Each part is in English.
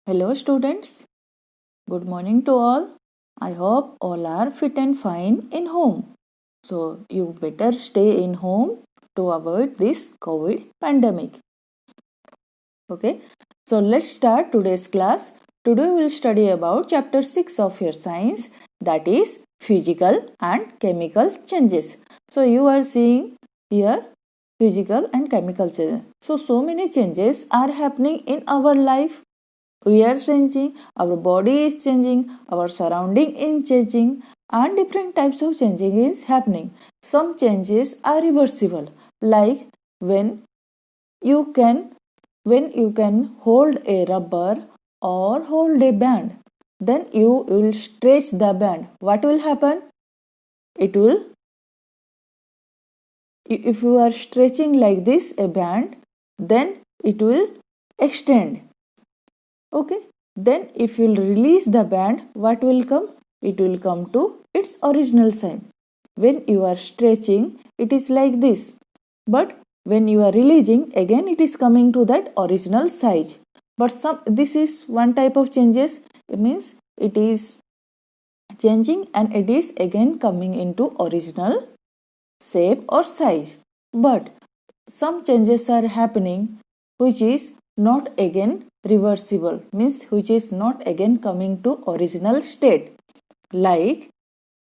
Hello students, good morning to all. I hope all are fit and fine in home. So you better stay in home to avoid this COVID pandemic. Okay, so let's start today's class. Today we will study about chapter 6 of your science, that is physical and chemical changes. So you are seeing here physical and chemical changes. So many changes are happening in our life. We are changing, our body is changing, our surrounding is changing, and different types of changing is happening. Some changes are reversible, like when you can hold a rubber or hold a band, then you will stretch the band. What will happen? It will, if you are stretching like this a band, then it will extend. Okay, then if you will release the band, what will come? It will come to its original size. When you are stretching, it is like this, but when you are releasing, again it is coming to that original size. But this is one type of changes. It means it is changing and it is again coming into original shape or size. But some changes are happening which is not again reversible, means which is not again coming to original state. Like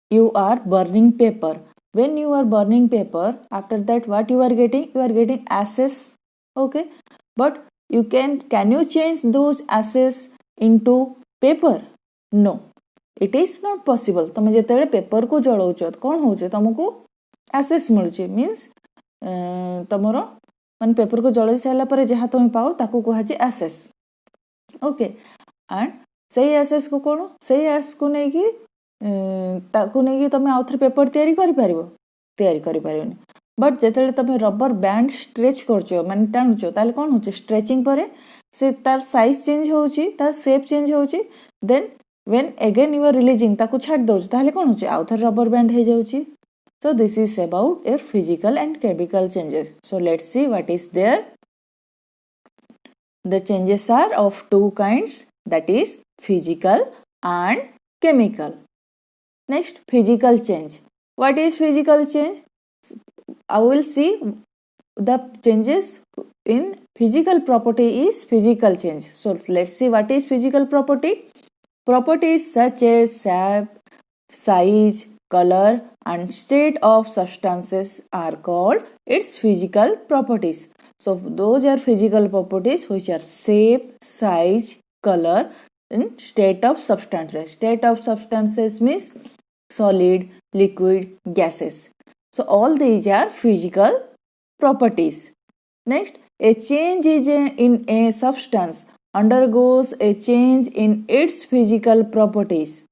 you are burning paper. When you are burning paper, after that what you are getting? You are getting ashes. Okay, but can you change those ashes into paper? No, it is not possible. તમે જેତେବେଳେ paper કો જળાઉଛ કોણ હોଉଛି તમକୁ ashes ମିଳୁଛି, means ତମର ମାନେ paper को जलाई सारा पर जहाँ तुम पाओ ताकू कहुचे एसेस. ओके, एंड से एसेस को कौन से एस को नहीं तुम आउ थे पेपर तैयारी कर बट जिते तुम रबर बैंड स्ट्रेच कर माने टाणुच ताले कौन हो स्ट्रेचिंग पर से तार साइज चेंज होची, तार शेप चेंज होची. Then when again you are releasing ताकू छाड़ दउछ ताले कौन हो आउ थे रबर बैंड हो जाउची. So this is about a physical and chemical changes. So let's see what is there. The changes are of two kinds, that is physical and chemical. Next, physical change. What is physical change? I will see the changes in physical property is physical change. So let's see what is physical property. Properties such as shape, size, color and state of substances are called its physical properties. So those are physical properties which are shape, size, color and state of substances. State of substances means solid, liquid, gases. So all these are physical properties. Next, a change in a substance undergoes a change in its physical properties.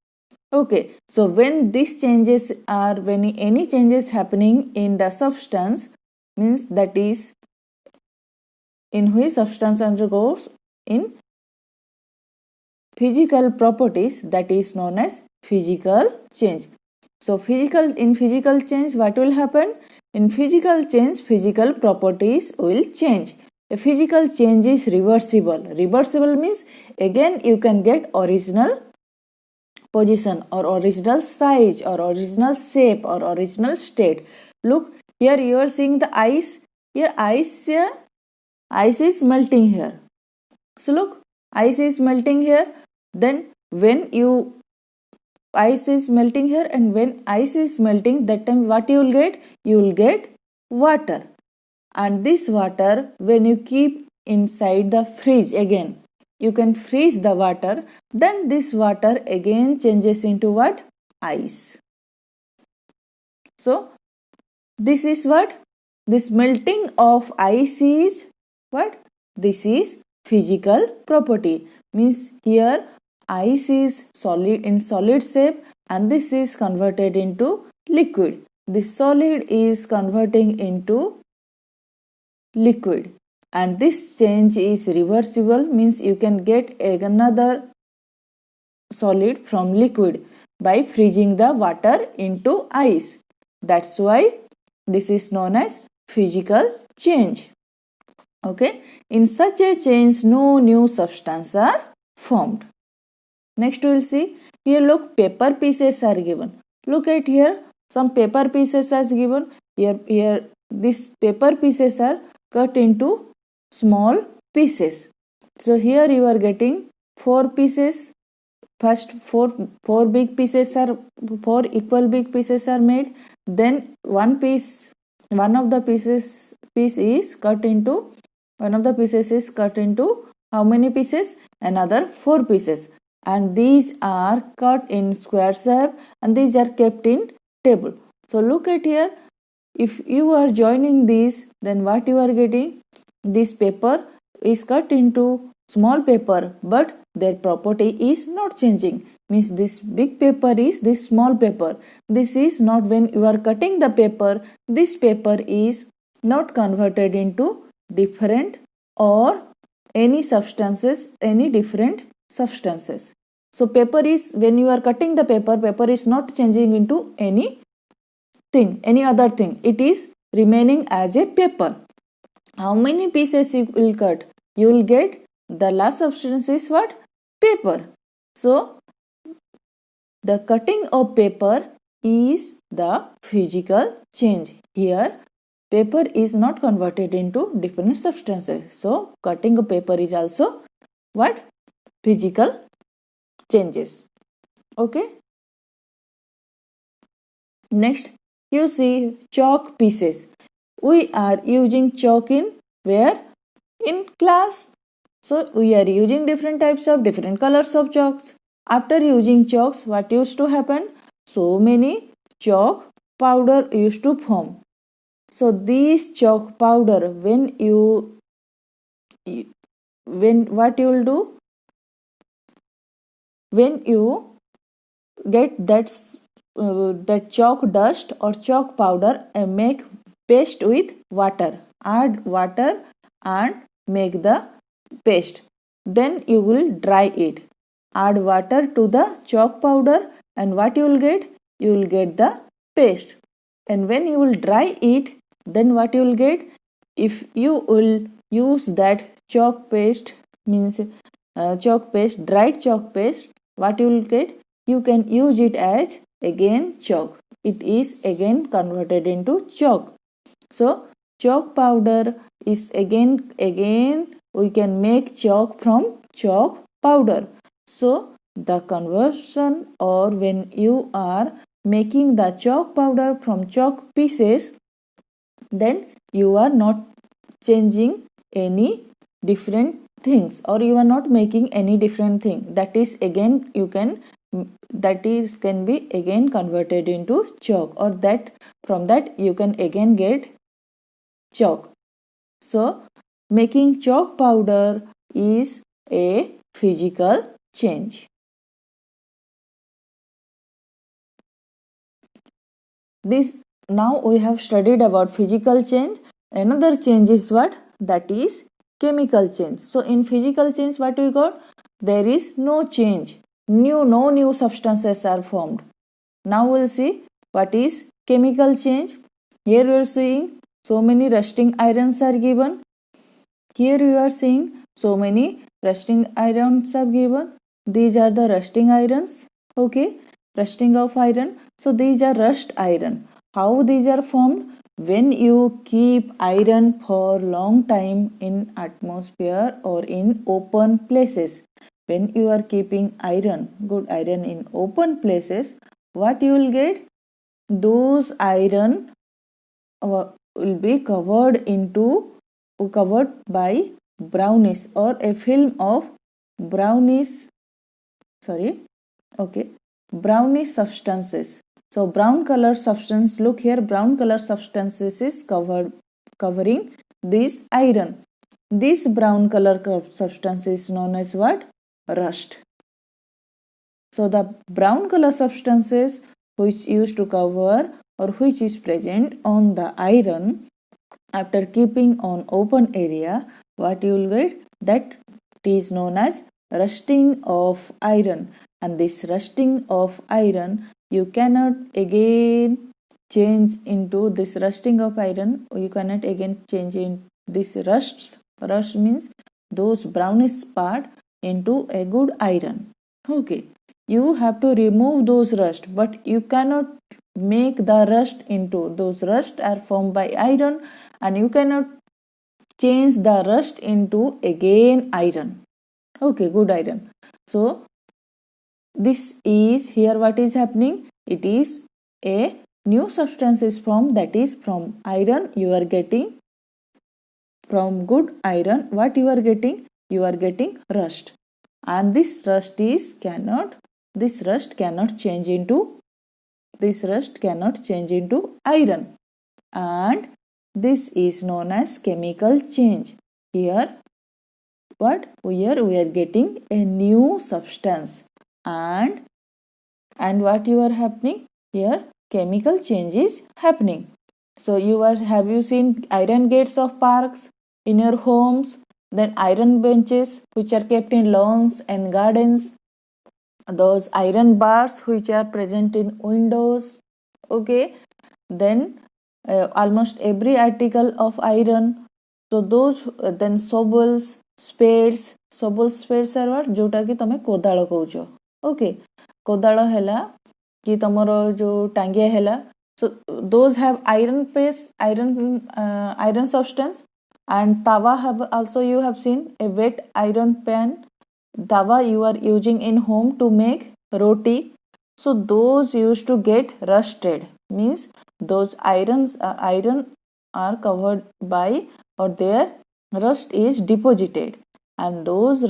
Okay, so when these changes are, when any changes happening in the substance, means that is in which substance undergoes in physical properties, that is known as physical change. So in physical change, what will happen? In physical change, physical properties will change. A physical change is reversible. Reversible means again you can get original position or original size or original shape or original state. Look, here you are seeing the ice. Here ice is melting here. So look, ice is melting here. Then when ice is melting here, and when ice is melting, that time what you will get? You will get water. And this water, when you keep inside the fridge again, you can freeze the water, then this water again changes into what? Ice. So this is what? This melting of ice is what? This is physical property. Means here ice is solid in solid shape and this is converted into liquid. This solid is converting into liquid. And this change is reversible, means you can get another solid from liquid by freezing the water into ice. That's why this is known as physical change. Okay, in such a change no new substances are formed. Next we will see, here look, paper pieces are given. Look at here, some paper pieces are given. Here these paper pieces are cut into small pieces. So here you are getting 4 pieces. First four big pieces are, 4 equal big pieces are made. Then one of the pieces is cut into, how many pieces? Another 4 pieces. And these are cut in square shape and these are kept in table. So look at here, if you are joining these, then what you are getting? This paper is cut into small paper, but their property is not changing. Means this big paper is this small paper. This is not, when you are cutting the paper, this paper is not converted into different or any substances, any different substances. So paper is, when you are cutting the paper is not changing into any other thing. It is remaining as a paper. How many pieces you will cut? You will get, the last substance is what? Paper. So the cutting of paper is the physical change. Here paper is not converted into different substances. So cutting of paper is also what? Physical changes. Okay. Next you see chalk pieces. We are using chalk in where? In class. So we are using different types of different colors of chalks. After using chalks, what used to happen? So many chalk powder used to form. So these chalk powder, when what you will do? When you get that chalk dust or chalk powder and make paste with water. Add water and make the paste. Then you will dry it. Add water to the chalk powder and what you will get? You will get the paste. And when you will dry it, then what you will get? If you will use that chalk paste, means dried chalk paste, what you will get? You can use it as again chalk. It is again converted into chalk. So chalk powder is again we can make chalk from chalk powder. So the conversion, or when you are making the chalk powder from chalk pieces, then you are not changing any different things, or you are not making any different thing. That is again can be again converted into chalk, or that from that you can again get chalk. So making chalk powder is a physical change. This, now we have studied about physical change. Another change is what? That is chemical change. So in physical change, what we got? There is no change. No new substances are formed. Now we'll see what is chemical change. Here we are seeing so many rusting irons are given. Here you are seeing so many rusting irons are given. These are the rusting irons. Okay, rusting of iron. So these are rust iron. How these are formed? When you keep iron for long time in atmosphere or in open places. When you are keeping good iron in open places, what you will get? Those iron will be covered by brownish, or a film of brownish substances. So brown color substance, look here, brown color substances is covering this iron. This brown color substance is known as what? Rust. So the brown color substances which used to cover, or which is present on the iron, after keeping on open area, what you will get? That is known as rusting of iron. And this rusting of iron, you cannot again change into this rusting of iron. You cannot again change in this rust. Rust means those brownish part into a good iron. Okay, you have to remove those rust, but you cannot make the rust into, those rust are formed by iron, and you cannot change the rust into again iron. Okay, good iron. So this is here what is happening, it is a new substance is formed, that is from iron you are getting, from good iron what you are getting, you are getting rust, and this rust cannot change into, this rust cannot change into iron, and this is known as chemical change. Here what we are getting a new substance, and what you are happening here, chemical change is happening. So have you seen iron gates of parks in your homes, then iron benches which are kept in lawns and gardens, those iron bars which are present in windows. Okay, then almost every article of iron, so those then shovels, spades are what, जोटा कि तमे कोदाଳ कहउछ. Okay, कोदाଳ ହେଲା कि तमरो जो टांगिया ହେଲା, so those have iron base, iron substance, and tawa have also, you have seen a wet iron pan, tawa you are using in home to make roti. So those used to get rusted, means those iron are covered by, or their rust is deposited, and those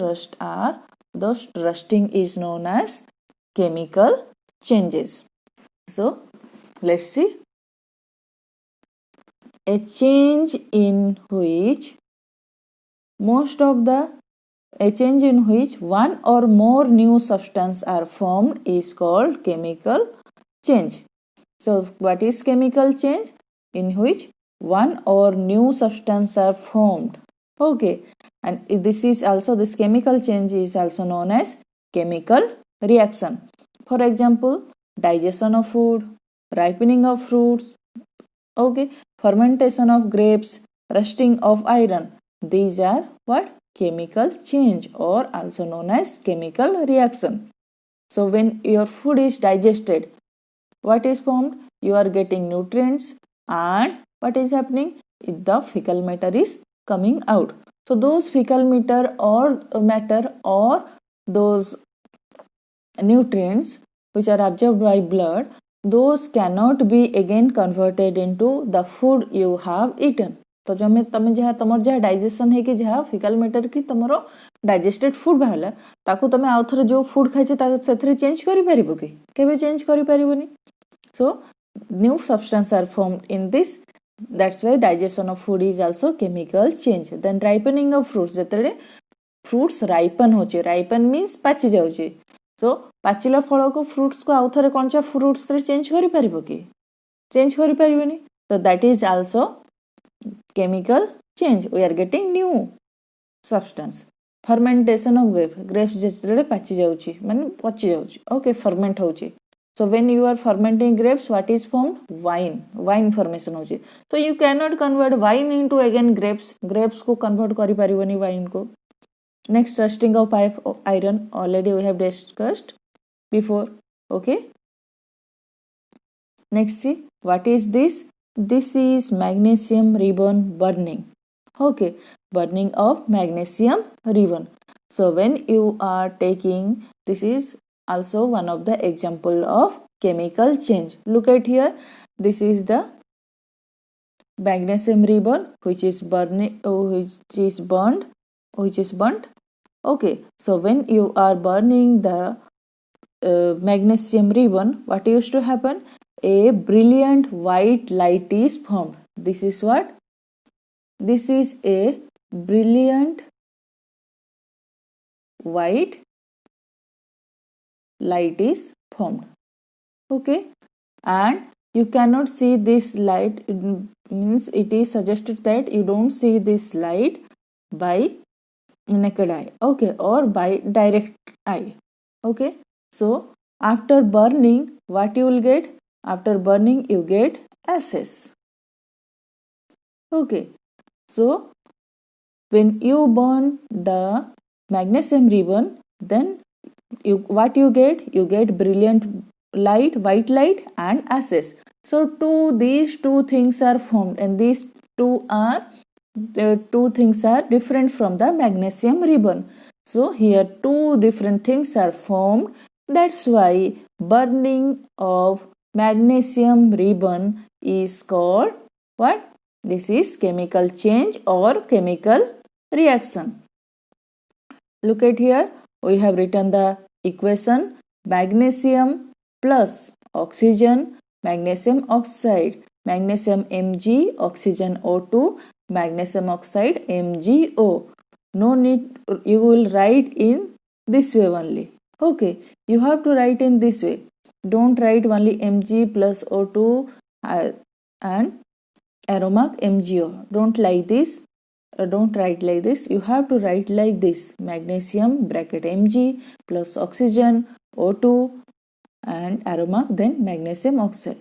rusting is known as chemical changes. So let's see, a change in which one or more new substances are formed is called chemical change. So what is chemical change? In which one or new substances are formed. Okay, and this chemical change is also known as chemical reaction. For example, digestion of food, ripening of fruits, okay, fermentation of grapes, rusting of iron. These are what? Chemical change, or also known as chemical reaction. So when your food is digested, what is formed? You are getting nutrients, and what is happening? The fecal matter is coming out. So those fecal matter or those nutrients which are absorbed by blood, those cannot be again converted into the food you have eaten. तो जो तमे जहाँ तमर जहाँ digestion है कि जहाँ faecal matter की तमरो डाइजेस्टेड फूड बाहला ताकू तमे आउ थरे जो फूड खाइछे ता सेथरे चेंज करि परिबो कि केबे चेंज करि परिबोनी. So new substances are formed in this, that's why digestion of food is also chemical change. Then ripening of fruits, जेतरे fruits ripen होचे, ripen means पाची जाउचे. So पाचिला फल को फ्रूट्स को आउ थरे कंचा फ्रूट्स रे चेंज करि परिबो कि चेंज करि परिबोनी. So that is also chemical change, we are getting new substance. Fermentation of grapes जेतरे पाची जाउची माने पची जाउची, okay, ferment होची. So when you are fermenting grapes, what is formed? Wine formation होची. So you cannot convert wine into again grapes को convert करि परिबोनी wine को. Next, rusting of iron, already we have discussed before. Okay, next, see what is this. This is magnesium ribbon burning. Okay, burning of magnesium ribbon. So when you are taking, this is also one of the example of chemical change. Look at here, this is the magnesium ribbon which is burnt. Okay, so when you are burning the magnesium ribbon, what used to happen? A brilliant white light is formed. This is what? This is a brilliant white light is formed. Okay, and you cannot see this light. It means it is suggested that you don't see this light by naked eye, okay, or by direct eye. Okay, so after burning, what you will get? After burning, you get ashes. Okay, so when you burn the magnesium ribbon, then what you get? You get brilliant light, white light and ashes. So these two things are formed, and these two things are different from the magnesium ribbon. So here two different things are formed. That's why burning of magnesium ribbon is called what? This is chemical change or chemical reaction. Look at here, we have written the equation: magnesium plus oxygen, magnesium oxide, magnesium Mg, oxygen O2, magnesium oxide MgO. No need, you will write in this way only. Okay, you have to write in this way. Don't write only Mg plus O2 and arrow mark MgO. Don't like this. Don't write like this. You have to write like this: magnesium bracket Mg plus oxygen O2 and arrow mark, then magnesium oxide.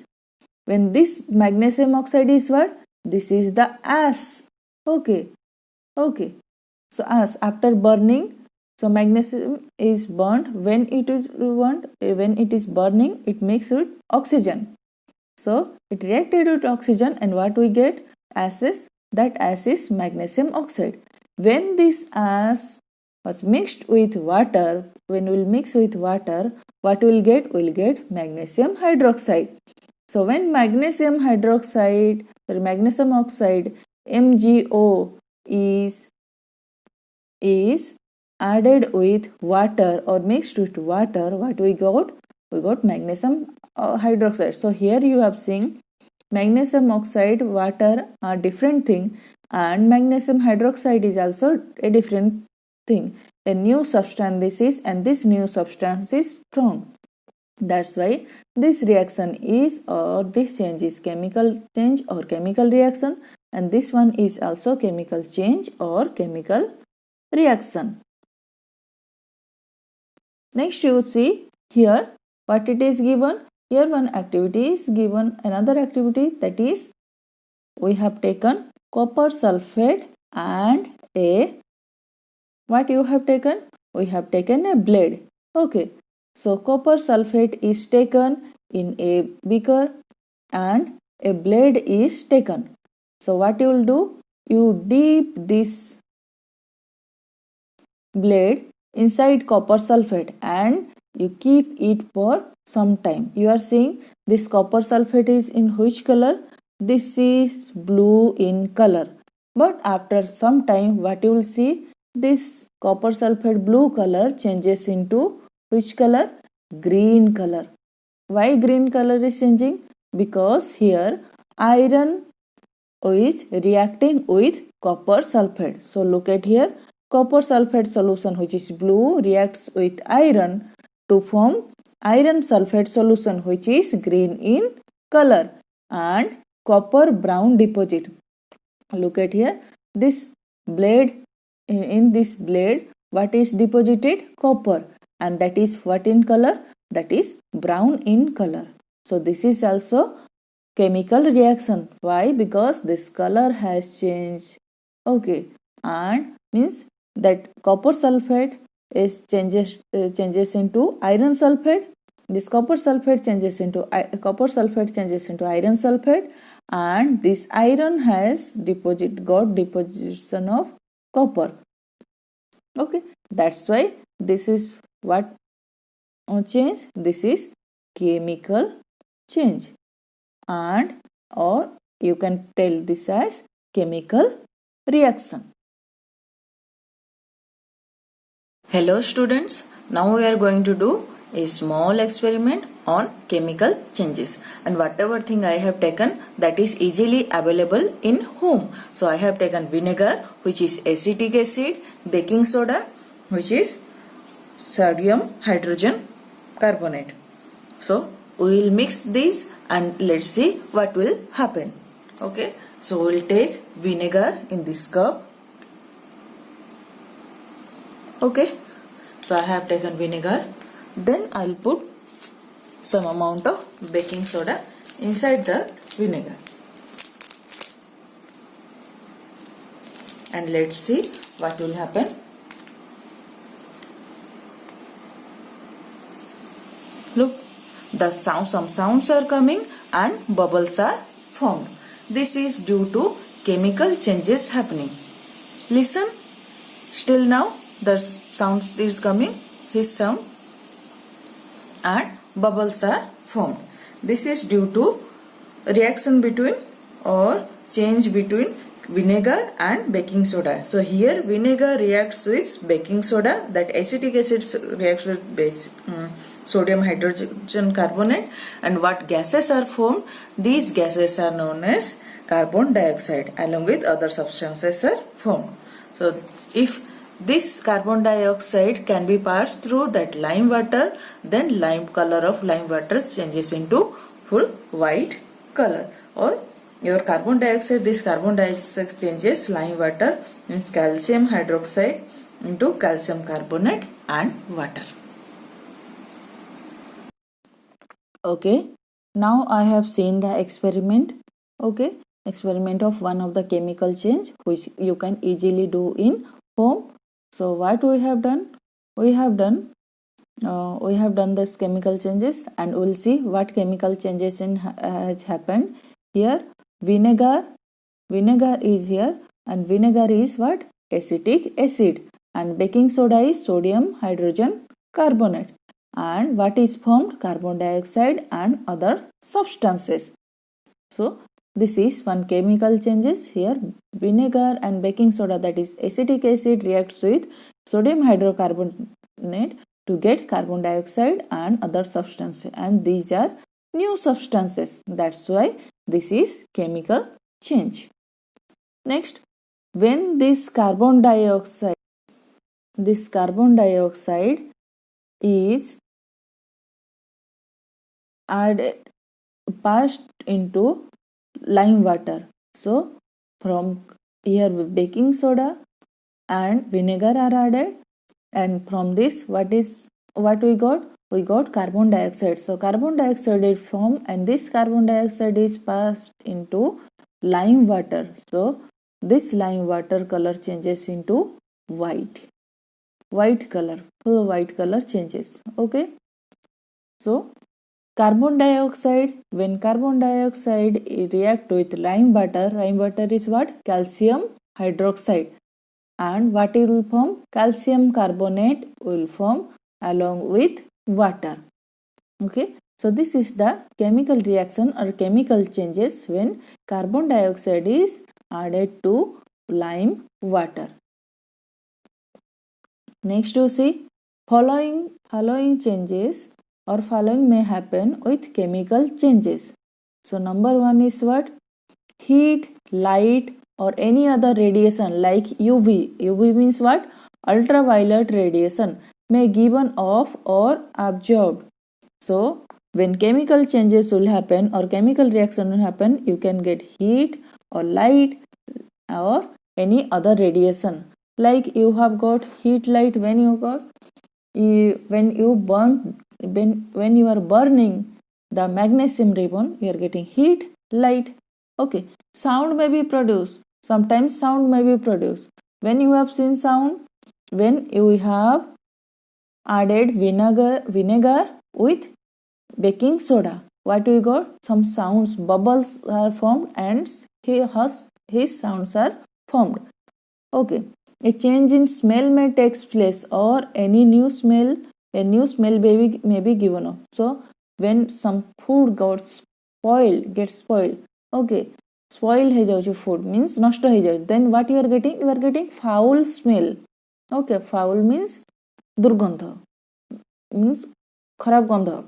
When this magnesium oxide is what? This is the ash. Okay. So ash, after burning, so magnesium is burnt. When it is burning, it makes with oxygen. So it reacted with oxygen, and what we get? Ashes. That ash is magnesium oxide. When this ash was mixed with water, when we'll mix with water, what we'll get? We'll get magnesium hydroxide. So when magnesium oxide MgO is added with water or mixed with water, what we got? We got magnesium hydroxide. So here you have seen magnesium oxide, water are different thing, and magnesium hydroxide is also a different thing. A new substance this is, and this new substance is formed. That's why this reaction is, or this change is chemical change or chemical reaction, and this one is also chemical change or chemical reaction. Next you see here what it is given. Here one activity is given, another activity, that is we have taken copper sulfate and what you have taken? We have taken a blade. Okay, so copper sulfate is taken in a beaker and a blade is taken. So what you will do? You dip this blade inside copper sulfate and you keep it for some time. You are seeing this copper sulfate is in which color? This is blue in color. But after some time, what you will see? This copper sulfate blue color changes into which color? Green color. Why green color is changing? Because here iron is reacting with copper sulfate. So look at here, copper sulfate solution, which is blue, reacts with iron to form iron sulfate solution, which is green in color, and copper brown deposit. Look at here, this blade, in this blade, what is deposited? Copper, and that is what in color? That is brown in color. So this is also chemical reaction. Why? Because this color has changed. Okay, and means that copper sulfate is changes into iron sulfate. This copper sulfate changes into iron sulfate, and this iron has got deposition of copper. Okay, that's why this is what change. This is chemical change, and or you can tell this as chemical reaction. Hello students, now we are going to do a small experiment on chemical changes, and whatever thing I have taken, that is easily available in home. So I have taken vinegar, which is acetic acid, baking soda, which is sodium hydrogen carbonate. So we will mix these and let's see what will happen. Okay, so we will take vinegar in this cup. Okay, so I have taken vinegar. Then I will put some amount of baking soda inside the vinegar. And let's see what will happen. Look, some sounds are coming and bubbles are formed. This is due to chemical changes happening. Listen, still now the sound is coming, his sound, and bubbles are formed. This is due to reaction between or change between vinegar and baking soda. So here vinegar reacts with baking soda, that acetic acid reacts with sodium hydrogen carbonate, and what gases are formed? These gases are known as carbon dioxide along with other substances are formed. So if this carbon dioxide can be passed through that lime water, then lime color of lime water changes into full white color. Or your carbon dioxide, this carbon dioxide changes lime water means calcium hydroxide into calcium carbonate and water. Okay, now I have seen the experiment. Okay, experiment of one of the chemical change which you can easily do in home. So what we have done? We have done this chemical changes, and we'll see what chemical changes has happened. Here vinegar is here, and vinegar is what? Acetic acid, and baking soda is sodium hydrogen carbonate. And what is formed? Carbon dioxide and other substances. So this is one chemical changes. Here vinegar and baking soda, that is acetic acid, reacts with sodium hydrocarbonate to get carbon dioxide and other substances, and these are new substances. That's why this is chemical change. Next, when this carbon dioxide is passed into lime water. So from here baking soda and vinegar are added, and from this what we got? We got carbon dioxide. So carbon dioxide is formed, and this carbon dioxide is passed into lime water. So this lime water color changes into white color, full white color changes. Okay, so carbon dioxide, when carbon dioxide react with lime water is what? Calcium hydroxide, and what it will form? Calcium carbonate will form along with water. Okay, so this is the chemical reaction or chemical changes when carbon dioxide is added to lime water. Next you see following changes or following may happen with chemical changes. So number one is what? Heat, light, or any other radiation like UV. UV means what? Ultraviolet radiation may given off or absorbed. So when chemical changes will happen or chemical reaction will happen, you can get heat or light or any other radiation. Like you have got heat, light when you are burning the magnesium ribbon, you are getting heat, light. Okay, sound may be produced. Sometimes sound may be produced. When you have seen sound, when you have added vinegar with baking soda, what we got? Some sounds, bubbles are formed, and his sounds are formed. Okay, a change in smell may take place, or a new smell may be given up. So when some food gets spoiled, okay, spoil हो जाउछ food means नष्ट हो जाउछ, then what you are getting foul smell. Okay, foul means दुर्गंध, means खराब गंध.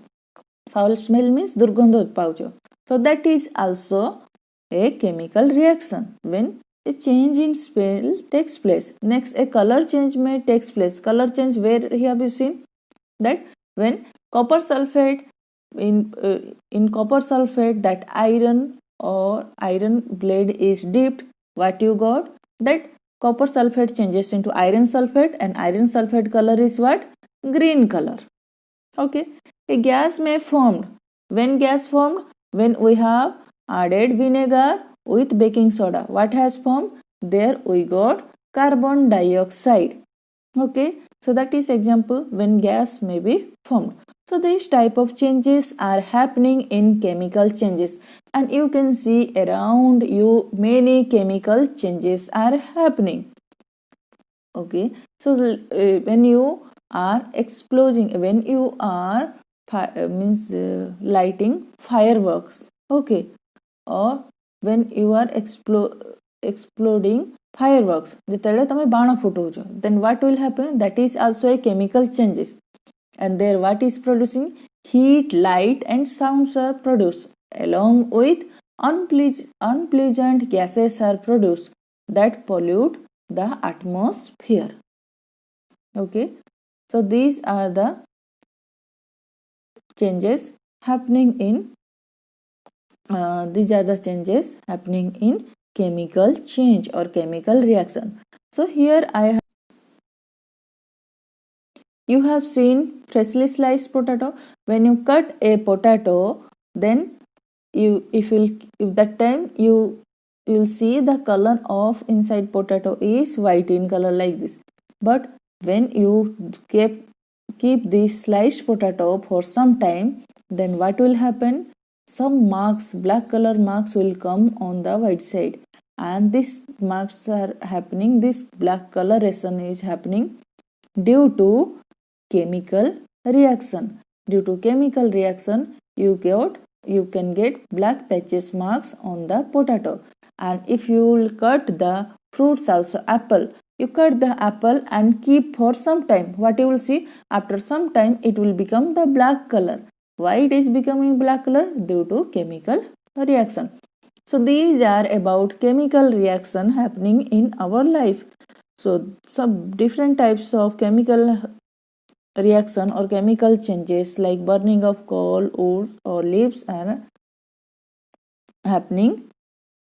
Foul smell means दुर्गंध पाउछ. So that is also a chemical reaction when a change in smell takes place. Next, a color change may takes place. Color change, where have you seen that when copper sulfate in copper sulfate, that iron or iron blade is dipped, what you got? That copper sulfate changes into iron sulfate, and iron sulfate color is what? Green color. Okay, a gas may formed. When gas formed? When we have added vinegar with baking soda. What has formed? There we got carbon dioxide. Okay, so that is example when gas may be formed. So these type of changes are happening in chemical changes, and you can see around you many chemical changes are happening. Okay, so when you are exploding, when you are lighting fireworks, okay, or when you are exploding fireworks, ଯେତେବେଳେ ତମେ ବାଣ ଫୁଟଉଛ, then what will happen? That is also a chemical changes, and there what is producing? Heat, light and sounds are produced, along with unpleasant gases are produced that pollute the atmosphere. Okay, so these are the changes happening in chemical change or chemical reaction. So here you have seen freshly sliced potato. When you cut a potato, then if that time you'll see the color of inside potato is white in color like this. But when you keep this sliced potato for some time, then what will happen? Some marks, black color marks will come on the white side, and these marks are happening, this black coloration is happening due to chemical reaction. Due to chemical reaction, you can get black patches marks on the potato. And if you will cut the fruits also, apple, you cut the apple and keep for some time, what you will see? After some time it will become the black color. Why it is becoming black color? Due to chemical reaction. So these are about chemical reaction happening in our life. So some different types of chemical reaction or chemical changes like burning of coal, wood or leaves are happening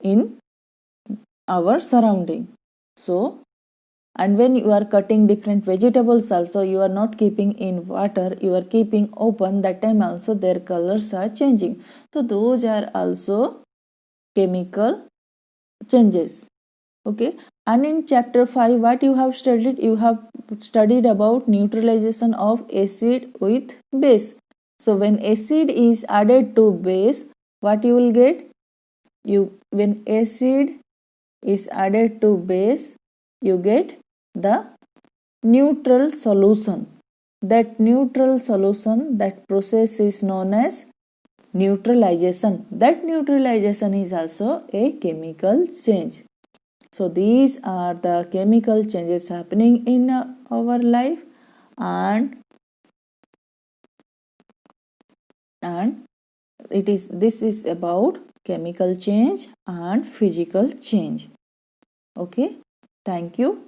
in our surrounding. So, and when you are cutting different vegetables also, you are not keeping in water, you are keeping open, that time also their colors are changing. So those are also chemical changes. Okay, and in chapter 5 what you have studied about neutralization of acid with base. So when acid is added to base, what you will get? When acid is added to base, you get the neutral solution. That neutral solution, that process is known as neutralization. That neutralization is also a chemical change. So these are the chemical changes happening in our life, and this is about chemical change and physical change. Okay, thank you.